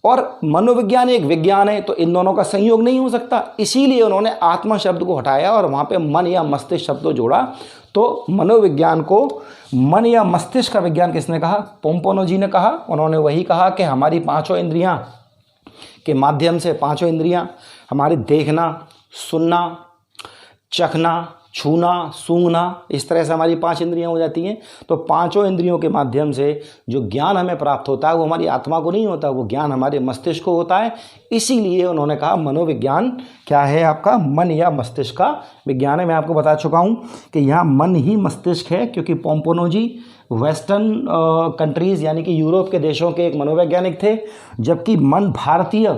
और मनोविज्ञान एक विज्ञान है, तो इन दोनों का संयोग नहीं हो सकता। इसीलिए उन्होंने आत्मा शब्द को हटाया और वहाँ पे मन या मस्तिष्क शब्द को जोड़ा। तो मनोविज्ञान को मन या मस्तिष्क का विज्ञान किसने कहा, पोम्पोनोजी ने कहा। उन्होंने वही कहा कि हमारी पांचों इंद्रियां के माध्यम से, पांचों इंद्रियां हमारी देखना, सुनना, चखना, छूना, सूंघना, इस तरह से हमारी पांच इंद्रियां हो जाती हैं। तो पांचों इंद्रियों के माध्यम से जो ज्ञान हमें प्राप्त होता है वो हमारी आत्मा को नहीं होता, वो ज्ञान हमारे मस्तिष्क को होता है। इसीलिए उन्होंने कहा मनोविज्ञान क्या है आपका, मन या मस्तिष्क का विज्ञान है। मैं आपको बता चुका हूँ कि यहाँ मन ही मस्तिष्क है, क्योंकि पोम्पोनोजी वेस्टर्न कंट्रीज़ यानी कि यूरोप के देशों के एक मनोवैज्ञानिक थे, जबकि मन भारतीय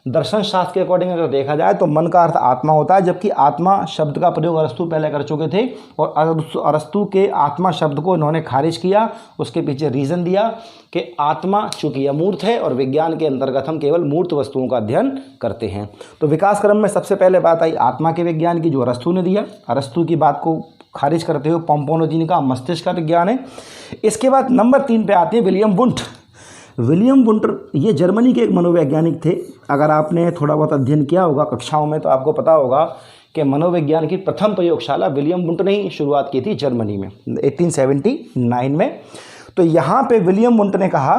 दर्शन शास्त्र के अकॉर्डिंग अगर देखा जाए तो मन का अर्थ आत्मा होता है। जबकि आत्मा शब्द का प्रयोग अरस्तू पहले कर चुके थे और अरस्तू के आत्मा शब्द को इन्होंने खारिज किया। उसके पीछे रीज़न दिया कि आत्मा चूँकि अमूर्त है और विज्ञान के अंतर्गत हम केवल मूर्त वस्तुओं का अध्ययन करते हैं। तो विकास क्रम में सबसे पहले बात आई आत्मा के विज्ञान की, जो अरस्तू ने दिया। अरस्तू की बात को खारिज करते हुए पोम्पोनोजी ने कहा मस्तिष्क का विज्ञान है। इसके बाद नंबर 3 पे आते हैं विलियम वुंट। विलियम वुंट ये जर्मनी के एक मनोवैज्ञानिक थे। अगर आपने थोड़ा बहुत अध्ययन किया होगा कक्षाओं में तो आपको पता होगा कि मनोविज्ञान की प्रथम प्रयोगशाला विलियम वुंट ने ही शुरुआत की थी जर्मनी में 1879 में। तो यहाँ पे विलियम वुंट ने कहा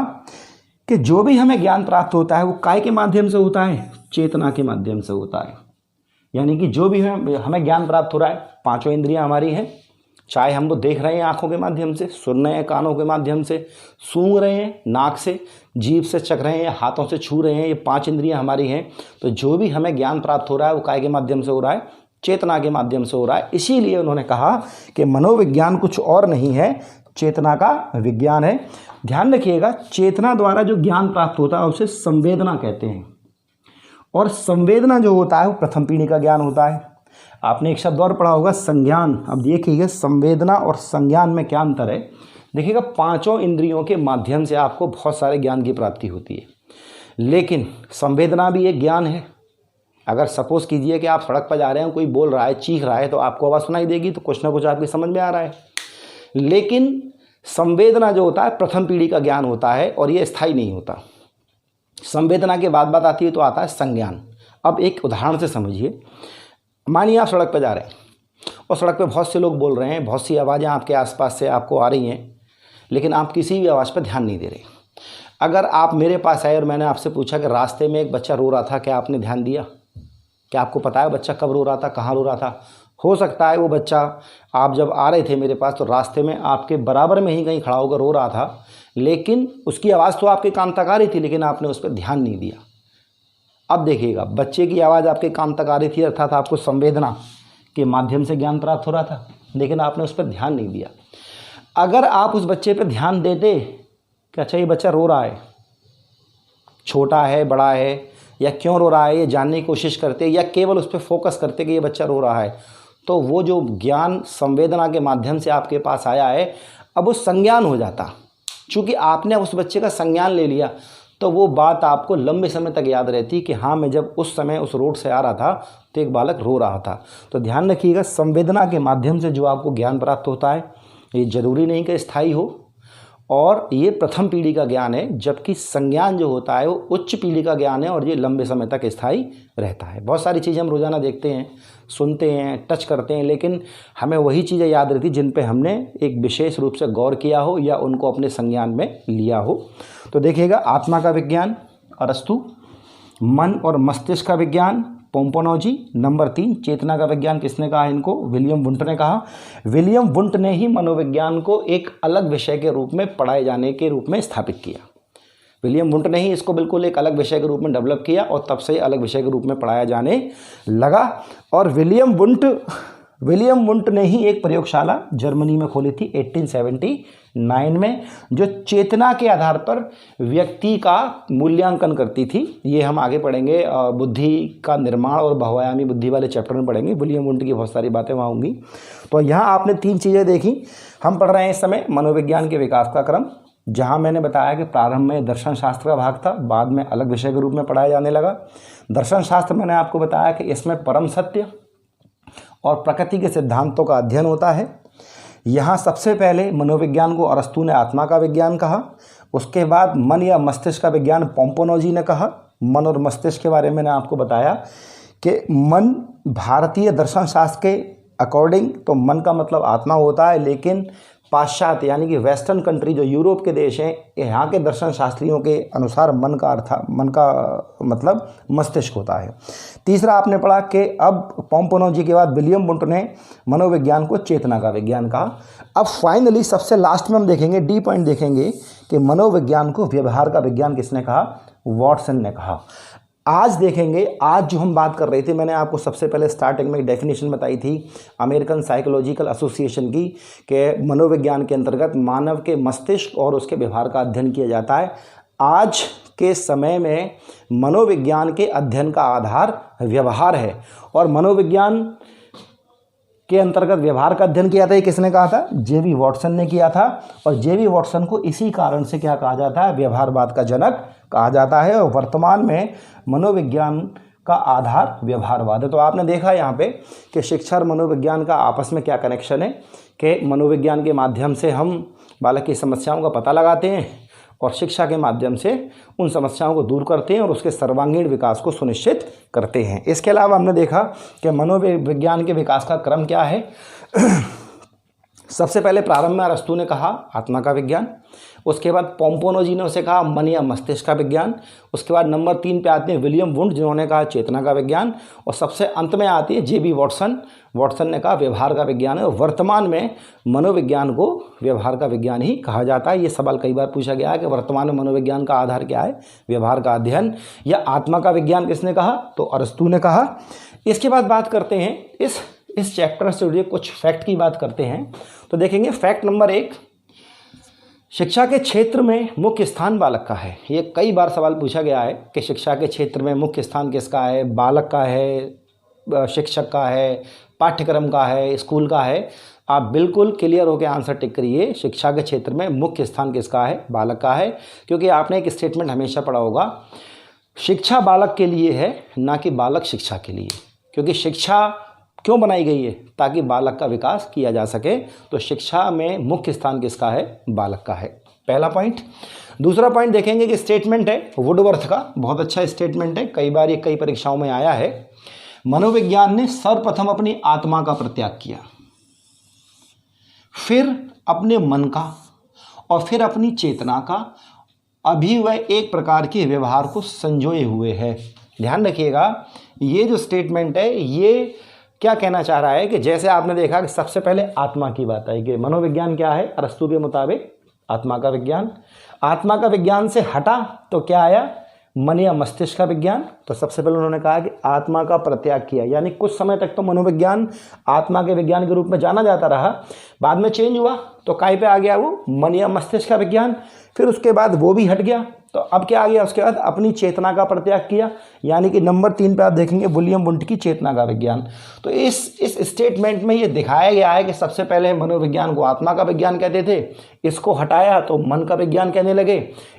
कि जो भी हमें ज्ञान प्राप्त होता है वो काय के माध्यम से होता है, चेतना के माध्यम से होता है। यानी कि जो भी हमें ज्ञान प्राप्त हो रहा है, पांचों इंद्रियां हमारी हैं, चाहे हम वो देख रहे हैं आंखों के माध्यम से, सुन रहे हैं कानों के माध्यम से, सूंघ रहे हैं नाक से, जीभ से चख रहे हैं, हाथों से छू रहे हैं, ये 5 इंद्रियां हमारी हैं। तो जो भी हमें ज्ञान प्राप्त हो रहा है वो काय के माध्यम से हो रहा है, चेतना के माध्यम से हो रहा है। इसीलिए उन्होंने कहा कि मनोविज्ञान कुछ और नहीं है, चेतना का विज्ञान है। ध्यान रखिएगा, चेतना द्वारा जो ज्ञान प्राप्त होता है उसे संवेदना कहते हैं, और संवेदना जो होता है वो प्रथम पीढ़ी का ज्ञान होता है। आपने एक शब्द और पढ़ा होगा, संज्ञान। अब देखिएगा संवेदना और संज्ञान में क्या अंतर है। देखिएगा, पांचों इंद्रियों के माध्यम से आपको बहुत सारे ज्ञान की प्राप्ति होती है, लेकिन संवेदना भी एक ज्ञान है। अगर सपोज कीजिए कि आप सड़क पर जा रहे हैं, कोई बोल रहा है, चीख रहा है, तो आपको आवाज़ सुनाई देगी, तो कुछ ना कुछ आपकी समझ में आ रहा है। लेकिन संवेदना जो होता है प्रथम पीढ़ी का ज्ञान होता है, और ये स्थायी नहीं होता। संवेदना के बाद बात आती है तो आता है संज्ञान। अब एक उदाहरण से समझिए, मानिए आप सड़क पर जा रहे हैं और सड़क पे बहुत से लोग बोल रहे हैं, बहुत सी आवाज़ें आपके आसपास से आपको आ रही हैं, लेकिन आप किसी भी आवाज़ पर ध्यान नहीं दे रहे। अगर आप मेरे पास आए और मैंने आपसे पूछा कि रास्ते में एक बच्चा रो रहा था, क्या आपने ध्यान दिया? क्या आपको पता है बच्चा कब रो रहा था, कहाँ रो रहा था? हो सकता है वो बच्चा आप जब आ रहे थे मेरे पास तो रास्ते में आपके बराबर में ही कहीं खड़ा होकर रो रहा था, लेकिन उसकी आवाज़ तो आपके कान तक आ रही थी, लेकिन आपने उस पर ध्यान नहीं दिया। अब देखिएगा, बच्चे की आवाज़ आपके कान तक आ रही थी, अर्थात आपको संवेदना के माध्यम से ज्ञान प्राप्त हो रहा था, लेकिन आपने उस पर ध्यान नहीं दिया। अगर आप उस बच्चे पर ध्यान देते कि अच्छा ये बच्चा रो रहा है, छोटा है बड़ा है, या क्यों रो रहा है ये जानने की कोशिश करते, या केवल उस पर फोकस करते कि ये बच्चा रो रहा है, तो वो जो ज्ञान संवेदना के माध्यम से आपके पास आया है, अब वो संज्ञान हो जाता। चूँकि आपने उस बच्चे का संज्ञान ले लिया, तो वो बात आपको लंबे समय तक याद रहती कि हाँ, मैं जब उस समय उस रोड से आ रहा था तो एक बालक रो रहा था। तो ध्यान रखिएगा, संवेदना के माध्यम से जो आपको ज्ञान प्राप्त होता है ये ज़रूरी नहीं कि स्थायी हो, और ये प्रथम पीढ़ी का ज्ञान है, जबकि संज्ञान जो होता है वो उच्च पीढ़ी का ज्ञान है, और ये लंबे समय तक स्थायी रहता है। बहुत सारी चीज़ें हम रोज़ाना देखते हैं, सुनते हैं, टच करते हैं, लेकिन हमें वही चीज़ें याद रहती जिन पे हमने एक विशेष रूप से गौर किया हो या उनको अपने संज्ञान में लिया हो। तो देखिएगा, आत्मा का विज्ञान अरस्तु, मन और मस्तिष्क का विज्ञान पोम्पोनोजी, नंबर 3 चेतना का विज्ञान किसने कहा इनको? विलियम वुंट ने कहा। विलियम वुंट ने ही मनोविज्ञान को एक अलग विषय के रूप में पढ़ाए जाने के रूप में स्थापित किया। विलियम वुंट ने ही इसको बिल्कुल एक अलग विषय के रूप में डेवलप किया, और तब से अलग विषय के रूप में पढ़ाया जाने लगा। और विलियम वुंट ने ही एक प्रयोगशाला जर्मनी में खोली थी 1879 में, जो चेतना के आधार पर व्यक्ति का मूल्यांकन करती थी। ये हम आगे पढ़ेंगे, बुद्धि का निर्माण और बहुआयामी बुद्धि वाले चैप्टर में पढ़ेंगे। विलियम वुंट की बहुत सारी बातें वहाँ होंगी। तो यहाँ आपने 3 चीज़ें देखी। हम पढ़ रहे हैं इस समय मनोविज्ञान के विकास का क्रम, जहाँ मैंने बताया कि प्रारंभ में दर्शन शास्त्र का भाग था, बाद में अलग विषय के रूप में पढ़ाया जाने लगा। दर्शन शास्त्र मैंने आपको बताया कि इसमें परम सत्य और प्रकृति के सिद्धांतों का अध्ययन होता है। यहाँ सबसे पहले मनोविज्ञान को अरस्तु ने आत्मा का विज्ञान कहा, उसके बाद मन या मस्तिष्क का विज्ञान पोम्पोनोजी ने कहा। मन और मस्तिष्क के बारे में मैंने आपको बताया कि मन भारतीय दर्शन शास्त्र के अकॉर्डिंग तो मन का मतलब आत्मा होता है, लेकिन पाश्चात्य यानी कि वेस्टर्न कंट्री जो यूरोप के देश हैं, यहाँ के दर्शन शास्त्रियों के अनुसार मन का मतलब मस्तिष्क होता है। तीसरा आपने पढ़ा कि अब पोम्पोनोजी के बाद विलियम वुंट ने मनोविज्ञान को चेतना का विज्ञान कहा। अब फाइनली सबसे लास्ट में हम देखेंगे, डी पॉइंट देखेंगे कि मनोविज्ञान को व्यवहार का विज्ञान किसने कहा? वॉटसन ने कहा। आज देखेंगे, आज जो हम बात कर रहे थे, मैंने आपको सबसे पहले स्टार्टिंग में डेफिनेशन बताई थी अमेरिकन साइकोलॉजिकल एसोसिएशन की, कि मनोविज्ञान के अंतर्गत मानव के मस्तिष्क और उसके व्यवहार का अध्ययन किया जाता है। आज के समय में मनोविज्ञान के अध्ययन का आधार व्यवहार है, और मनोविज्ञान के अंतर्गत व्यवहार का अध्ययन किया था। ये किसने कहा था? जे.बी. वॉटसन ने किया था, और जे.बी. वॉटसन को इसी कारण से क्या कहा जाता है? व्यवहारवाद का जनक कहा जाता है। और वर्तमान में मनोविज्ञान का आधार व्यवहारवाद है। तो आपने देखा यहाँ पे कि शिक्षा और मनोविज्ञान का आपस में क्या कनेक्शन है, कि मनोविज्ञान के माध्यम से हम बालक की समस्याओं का पता लगाते हैं, और शिक्षा के माध्यम से उन समस्याओं को दूर करते हैं और उसके सर्वांगीण विकास को सुनिश्चित करते हैं। इसके अलावा हमने देखा कि मनोविज्ञान के विकास का क्रम क्या है। सबसे पहले प्रारंभ में अरस्तु ने कहा आत्मा का विज्ञान, उसके बाद पोम्पोनोजी ने उसे कहा मन या मस्तिष्क का विज्ञान। उसके बाद नंबर 3 पे आते हैं विलियम वुंड, जिन्होंने कहा चेतना का विज्ञान। और सबसे अंत में आती है जेबी वॉटसन। वॉटसन ने कहा व्यवहार का विज्ञान है। और वर्तमान में मनोविज्ञान को व्यवहार का विज्ञान ही कहा जाता है। ये सवाल कई बार पूछा गया है कि वर्तमान में मनोविज्ञान का आधार क्या है, व्यवहार का अध्ययन या आत्मा का विज्ञान किसने कहा, तो अरस्तू ने कहा। इसके बाद बात करते हैं इस चैप्टर से जुड़े कुछ फैक्ट की बात करते हैं। तो देखेंगे फैक्ट नंबर 1, शिक्षा के क्षेत्र में मुख्य स्थान बालक का है। ये कई बार सवाल पूछा गया है कि शिक्षा के क्षेत्र में मुख्य स्थान किसका है, बालक का है, शिक्षक का है, पाठ्यक्रम का है, स्कूल का है। आप बिल्कुल क्लियर होकर आंसर टिक करिए। शिक्षा के क्षेत्र में मुख्य स्थान किसका है, बालक का है। क्योंकि आपने एक स्टेटमेंट हमेशा पढ़ा होगा, शिक्षा बालक के लिए है ना कि बालक शिक्षा के लिए। क्योंकि शिक्षा क्यों बनाई गई है, ताकि बालक का विकास किया जा सके। तो शिक्षा में मुख्य स्थान किसका है, बालक का है, पहला पॉइंट। दूसरा पॉइंट देखेंगे कि स्टेटमेंट है वुडवर्थ का, बहुत अच्छा स्टेटमेंट है, कई बार ये कई परीक्षाओं में आया है। मनोविज्ञान ने सर्वप्रथम अपनी आत्मा का परित्याग किया, फिर अपने मन का और फिर अपनी चेतना का। अभी वह एक प्रकार के व्यवहार को संजोए हुए है। ध्यान रखिएगा, ये जो स्टेटमेंट है ये क्या कहना चाह रहा है कि जैसे आपने देखा कि सबसे पहले आत्मा की बात आई कि मनोविज्ञान क्या है, अरस्तू के मुताबिक आत्मा का विज्ञान। आत्मा का विज्ञान से हटा तो क्या आया, मन या मस्तिष्क का विज्ञान। तो सबसे पहले उन्होंने कहा कि आत्मा का परित्याग किया, यानी कुछ समय तक तो मनोविज्ञान आत्मा के विज्ञान के रूप में जाना जाता रहा, बाद में चेंज हुआ तो काय पे आ गया वो, मन या मस्तिष्क का विज्ञान। फिर उसके बाद वो भी हट गया तो अब क्या आ गया, उसके बाद अपनी चेतना का परित्याग किया, यानी कि नंबर 3 पे आप देखेंगे विलियम वुंड की चेतना का विज्ञान। तो इस स्टेटमेंट में ये दिखाया गया है कि सबसे पहले मनोविज्ञान को आत्मा का विज्ञान कहते थे, इसको हटाया तो मन का विज्ञान कहने लगे,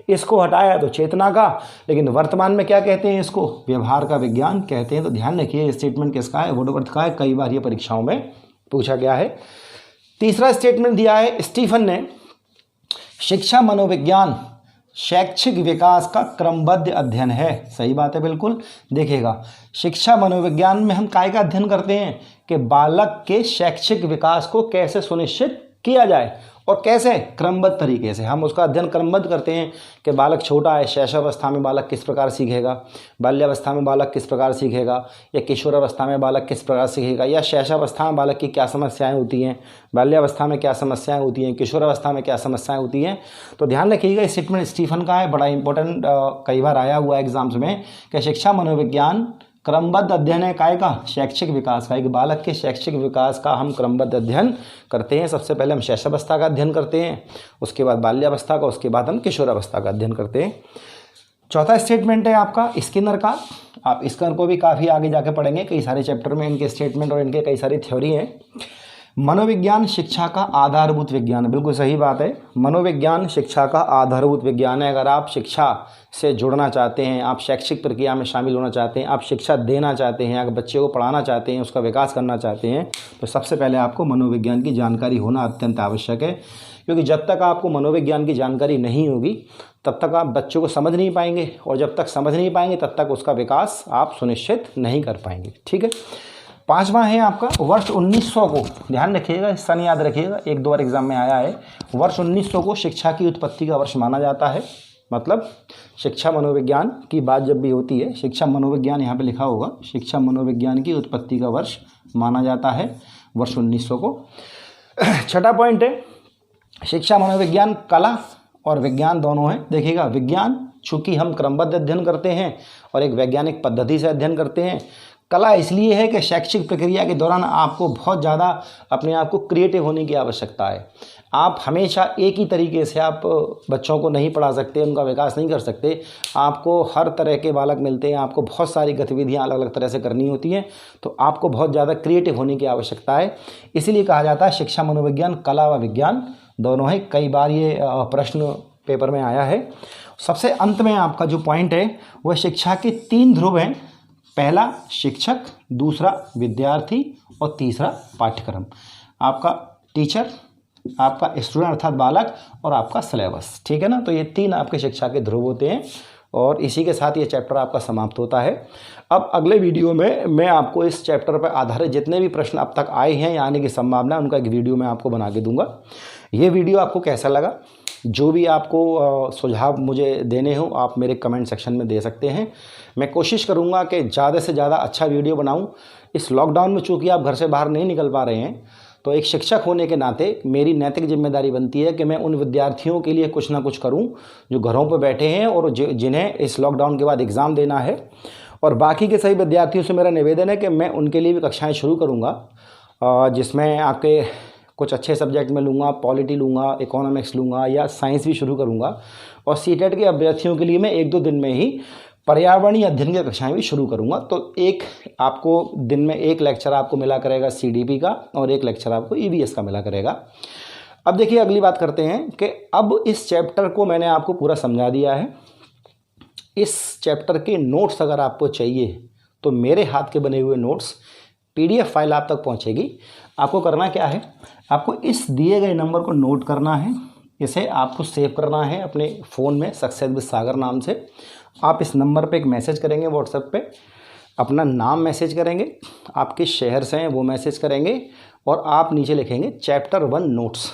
इसको हटाया तो चेतना का, लेकिन वर्तमान में क्या कहते हैं, इसको व्यवहार का विज्ञान कहते हैं। तो ध्यान रखिए स्टेटमेंट किसका है, वुडवर्थ का है, कई बार ये परीक्षाओं में पूछा गया है। तीसरा स्टेटमेंट दिया है स्टीफन ने, शिक्षा मनोविज्ञान शैक्षिक विकास का क्रमबद्ध अध्ययन है। सही बात है, बिल्कुल। देखिएगा, शिक्षा मनोविज्ञान में हम काय का अध्ययन करते हैं कि बालक के शैक्षिक विकास को कैसे सुनिश्चित किया जाए और कैसे, क्रमबद्ध तरीके से हम उसका अध्ययन क्रमबद्ध करते हैं कि बालक छोटा है, शैशवावस्था में बालक किस प्रकार सीखेगा, बाल्यावस्था में बालक किस प्रकार सीखेगा, या किशोरावस्था में बालक किस प्रकार सीखेगा, या शैशवावस्था में बालक की क्या समस्याएं होती हैं, बाल्यावस्था में क्या समस्याएं होती हैं, किशोरावस्था में क्या समस्याएं होती हैं। तो ध्यान रखिएगा स्टेटमेंट स्टीफन का है, बड़ा इंपॉर्टेंट, कई बार आया हुआ है एग्जाम्स में कि शिक्षा मनोविज्ञान क्रमबद्ध अध्ययन है काय का, शैक्षिक विकास का। एक बालक के शैक्षिक विकास का हम क्रमबद्ध अध्ययन करते हैं। सबसे पहले हम शैशवावस्था का अध्ययन करते हैं, उसके बाद बाल्यावस्था का, उसके बाद हम किशोरावस्था का अध्ययन करते हैं। चौथा स्टेटमेंट है आपका स्किनर का। आप स्किनर को भी काफ़ी आगे जाके पढ़ेंगे, कई सारे चैप्टर में इनके स्टेटमेंट और इनके कई सारी थ्योरी हैं। मनोविज्ञान शिक्षा का आधारभूत विज्ञान, बिल्कुल सही बात है, मनोविज्ञान शिक्षा का आधारभूत विज्ञान है। अगर आप शिक्षा से जुड़ना चाहते हैं, आप शैक्षिक प्रक्रिया में शामिल होना चाहते हैं, आप शिक्षा देना चाहते हैं, अगर बच्चे को पढ़ाना चाहते हैं, उसका विकास करना चाहते हैं, तो सबसे पहले आपको मनोविज्ञान की जानकारी होना अत्यंत आवश्यक है। क्योंकि जब तक आपको मनोविज्ञान की जानकारी नहीं होगी तब तक आप बच्चों को समझ नहीं पाएंगे, और जब तक समझ नहीं पाएंगे तब तक उसका विकास आप सुनिश्चित नहीं कर पाएंगे। ठीक है। पांचवा है आपका वर्ष 1900 को, ध्यान रखिएगा, सन याद रखिएगा, 1-2 बार एग्जाम में आया है। वर्ष 1900 को शिक्षा की उत्पत्ति का वर्ष माना जाता है। मतलब शिक्षा मनोविज्ञान की बात जब भी होती है, शिक्षा मनोविज्ञान यहाँ पे लिखा होगा, शिक्षा मनोविज्ञान की उत्पत्ति का वर्ष माना जाता है वर्ष 1900 को। छठा पॉइंट है शिक्षा मनोविज्ञान कला और विज्ञान दोनों है। देखिएगा, विज्ञान चूँकि हम क्रमबद्ध अध्ययन करते हैं और एक वैज्ञानिक पद्धति से अध्ययन करते हैं, कला इसलिए है कि शैक्षिक प्रक्रिया के दौरान आपको बहुत ज़्यादा अपने आप को क्रिएटिव होने की आवश्यकता है। आप हमेशा एक ही तरीके से आप बच्चों को नहीं पढ़ा सकते, उनका विकास नहीं कर सकते। आपको हर तरह के बालक मिलते हैं, आपको बहुत सारी गतिविधियां अलग अलग तरह से करनी होती हैं, तो आपको बहुत ज़्यादा क्रिएटिव होने की आवश्यकता है। इसीलिए कहा जाता है शिक्षा मनोविज्ञान कला व विज्ञान दोनों है। कई बार ये प्रश्न पेपर में आया है। सबसे अंत में आपका जो पॉइंट है वह शिक्षा के 3 ध्रुव हैं। पहला शिक्षक, दूसरा विद्यार्थी और तीसरा पाठ्यक्रम। आपका टीचर, आपका स्टूडेंट अर्थात बालक, और आपका सिलेबस। ठीक है ना। तो ये 3 आपके शिक्षा के ध्रुव होते हैं और इसी के साथ ये चैप्टर आपका समाप्त होता है। अब अगले वीडियो में मैं आपको इस चैप्टर पर आधारित जितने भी प्रश्न अब तक आए हैं या आने की संभावना, उनका एक वीडियो मैं आपको बना के दूंगा। ये वीडियो आपको कैसा लगा जो भी आपको सुझाव मुझे देने हो आप मेरे कमेंट सेक्शन में दे सकते हैं। मैं कोशिश करूँगा कि ज़्यादा से ज़्यादा अच्छा वीडियो बनाऊँ। इस लॉकडाउन में चूँकि आप घर से बाहर नहीं निकल पा रहे हैं, तो एक शिक्षक होने के नाते मेरी नैतिक जिम्मेदारी बनती है कि मैं उन विद्यार्थियों के लिए कुछ ना कुछ करूं जो घरों पर बैठे हैं और जिन्हें इस लॉकडाउन के बाद एग्ज़ाम देना है। और बाकी के सभी विद्यार्थियों से मेरा निवेदन है कि मैं उनके लिए भी कक्षाएं शुरू करूंगा, जिसमें आपके कुछ अच्छे सब्जेक्ट में लूँगा, पॉलिटी लूँगा, इकोनॉमिक्स लूँगा या साइंस भी शुरू करूँगा। और सीटेट के अभ्यर्थियों के लिए मैं 1-2 दिन में ही पर्यावरणीय अध्ययन की कक्षाएं भी शुरू करूंगा। तो एक आपको दिन में एक लेक्चर आपको मिला करेगा सीडीपी का और एक लेक्चर आपको ईवीएस का मिला करेगा। अब देखिए अगली बात करते हैं कि अब इस चैप्टर को मैंने आपको पूरा समझा दिया है। इस चैप्टर के नोट्स अगर आपको चाहिए तो मेरे हाथ के बने हुए नोट्स पीडीएफ फाइल आप तक पहुंचेगी। आपको करना क्या है, आपको इस दिए गए नंबर को नोट करना है, इसे आपको सेव करना है अपने फ़ोन में सक्सेस विद सागर नाम से। आप इस नंबर पे एक मैसेज करेंगे व्हाट्सएप पे, अपना नाम मैसेज करेंगे, आप किस शहर से हैं वो मैसेज करेंगे और आप नीचे लिखेंगे चैप्टर 1 नोट्स।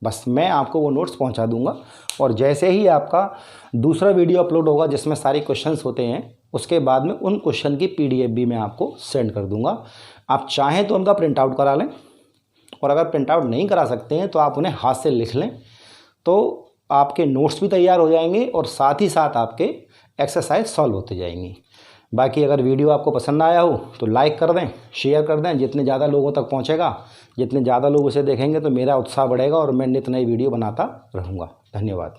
बस मैं आपको वो नोट्स पहुंचा दूंगा और जैसे ही आपका दूसरा वीडियो अपलोड होगा जिसमें सारे क्वेश्चंस होते हैं, उसके बाद में उन क्वेश्चन की पीडीएफ भी मैं आपको सेंड कर दूंगा। आप चाहें तो उनका प्रिंट आउट करा लें और अगर प्रिंट आउट नहीं करा सकते हैं तो आप उन्हें हाथ से लिख लें, तो आपके नोट्स भी तैयार हो जाएंगे और साथ ही साथ आपके एक्सरसाइज सॉल्व होते जाएंगी। बाकी अगर वीडियो आपको पसंद आया हो तो लाइक कर दें, शेयर कर दें। जितने ज़्यादा लोगों तक पहुंचेगा, जितने ज़्यादा लोग उसे देखेंगे तो मेरा उत्साह बढ़ेगा और मैं नित नई वीडियो बनाता रहूँगा। धन्यवाद।